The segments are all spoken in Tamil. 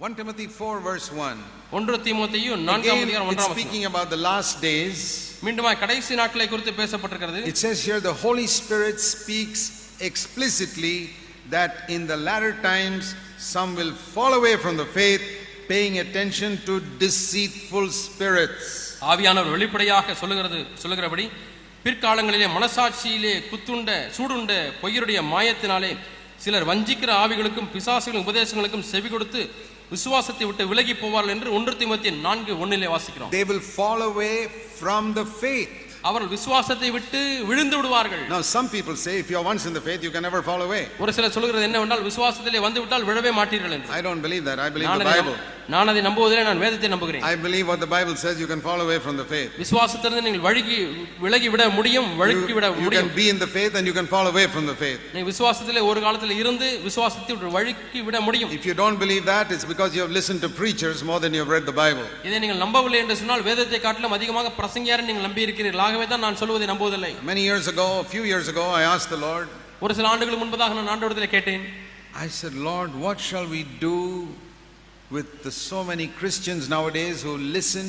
1 Timothy 4 verse 1. 1 தீமோத்தேயு 4 அதிகாரம் 1 It's speaking about the last days. மீண்டுமாய் கடைசி நாட்களை குறித்து பேசப்பட்டிருக்கிறது. It says here the Holy Spirit speaks explicitly that in the latter times some will fall away from the faith, paying attention to deceitful spirits. ஆவியானவர் வெளிப்படையாக சொல்லுகிறபடி பிற்காலங்களிலே மனசாட்சியிலே சூடுண்ட பொய்யருடைய மாயத்தினாலே சிலர் வஞ்சிக்கிற ஆவிகளுக்கும் பிசாசுகளின் உபதேசங்களுக்கும் செவி கொடுத்து விசுவாசத்தை விட்டு விலகி போவார்கள் என்று 1 தீமோத்தேயு 4:1 வாசிக்கிறோம். They will fall away from the faith. அவர்கள் விசுவாசத்தை விட்டு விழுந்து விடுவார்கள். Now some people say if you are once in the faith you can never fall away. ஒரு சிலர் சொல்கிறது என்னவென்றால் விசுவாசத்திலே வந்து விட்டால் விழவே மாட்டீர்கள் என்று. I don't believe that. I believe the Bible. நான் அதை நம்புவதில்லை, நான் வேதத்தை நம்புகிறேன். I believe what the Bible says, you can fall away from the faith. விசுவாசத்திலிருந்து நீங்கள் விலகி விட முடியும், வழுக்கி விட முடியும். You can be in the faith and you can fall away from the faith. நீ விசுவாசத்திலே ஒரு காலத்தில் இருந்து விசுவாசத்தை விட்டு வழுக்கி விட முடியும். If you don't believe that, it's because you have listened to preachers more than you have read the Bible. இதை நீங்கள் நம்பவில்லை என்று சொன்னால் வேதத்தை காட்டிலும் அதிகமாக பிரசங்கியாரை நீங்கள் நம்பி இருக்கிறீர்கள். ஆகவே தான் நான் சொல்வதை நம்புவதில்லை. A few years ago, I asked the Lord. ஒரு சில ஆண்டுகள் முன்பதாக நான் ஆண்டவரிடத்திலே கேட்டேன். I said, Lord, what shall we do with so many Christians nowadays who listen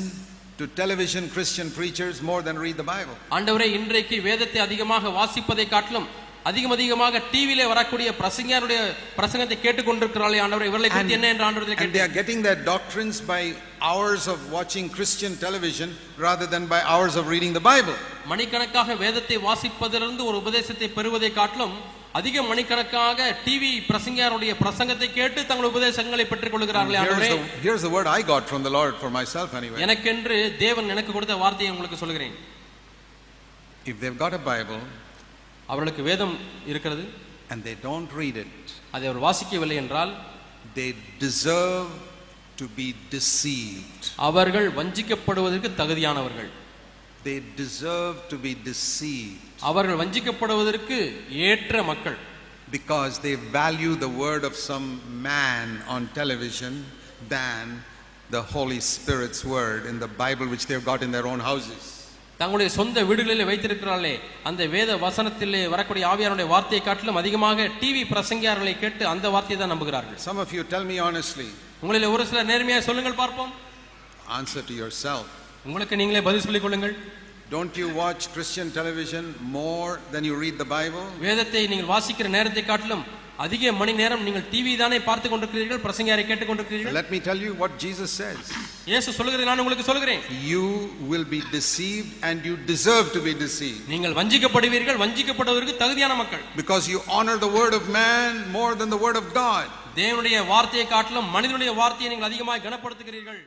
to television Christian preachers more than read the Bible? ஆண்டவரே, இன்றைக்கு வேதத்தை அதிகமாக வாசிப்பதை காட்டிலும் அதிகமாக டிவியிலே வரக்கூடிய பிரசங்கியாருடைய பிரசங்கத்தை கேட்டுக்கொண்டிருக்கிறார்களே ஆண்டவரே, இவர்களை குறித்து என்ன என்று ஆண்டவரிடத்திலே கேட்டேன். And they are getting their doctrines by hours of watching Christian television rather than by hours of reading the Bible. மணிக்கணக்காக வேதத்தை வாசிப்பதிலிருந்து ஒரு உபதேசத்தை பெறுவதை காட்டிலும் அதிக மணிக்கணக்காக டிவி பிரசங்கியாருடைய பிரசங்கத்தை கேட்டு தங்கள் உபதேசங்களை பெற்றுக் கொள்கிறார்களே ஆண்டவரே. Here's the word I got from the Lord for myself anyway. எனக்கென்று தேவன் எனக்கு கொடுத்த வார்த்தையை உங்களுக்கு சொல்கிறேன். If they've got a Bible, அவர்களுக்கு வேதம் இருக்கிறது, and they don't read it, அதை அவர் வாசிக்கவில்லை என்றால் they deserve to be deceived. அவர்கள் வஞ்சிக்கப்படுவதற்கு தகுதியானவர்கள். They deserve to be deceived. அவர்கள் வஞ்சிக்கப்படுவதற்கு ஏற்ற மக்கள். Because they value the word of some man on television than the Holy Spirit's word in the Bible which they've got in their own houses. தங்களுடைய சொந்த வீடுகளிலே வைத்திருக்கிறார்களே அந்த வேத வசனத்திலே வரக்கூடிய ஆவியானுடைய வார்த்தையை காட்டிலும் அதிகமாக டிவி பிரசங்கியார்களை கேட்டு அந்த வார்த்தையை தான் நம்புகிறார்கள். Some of you tell me honestly. உங்களிலே ஒரு சில நேர்மையாக சொல்லுங்கள் பார்ப்போம். Answer to yourself. உங்களுக்கு நீங்களே பதில் சொல்லிக் கொள்ளுங்கள். Don't you watch Christian television more than you read the Bible? வேதத்தை நீங்கள் வாசிக்கிற நேரத்தை காட்டிலும் அதிக மணி நேரம் நீங்கள் டிவி தானே பார்த்து கொண்டிருக்கிறீர்கள், பிரசங்கியாரை கேட்டுக் கொண்டிருக்கிறீர்கள். Let me tell you what Jesus says. இயேசு சொல்கிறது நான் உங்களுக்கு சொல்கிறேன். You will be deceived and you deserve to be deceived. நீங்கள் வஞ்சிக்கப்படுவீர்கள், வஞ்சிக்கப்படுவதற்கு தகுதியான மக்கள். Because you honor the word of man more than the word of God. தேவனுடைய வார்த்தையை காட்டிலும் மனிதனுடைய வார்த்தையை நீங்கள் அதிகமாக கனப்படுத்துகிறீர்கள்.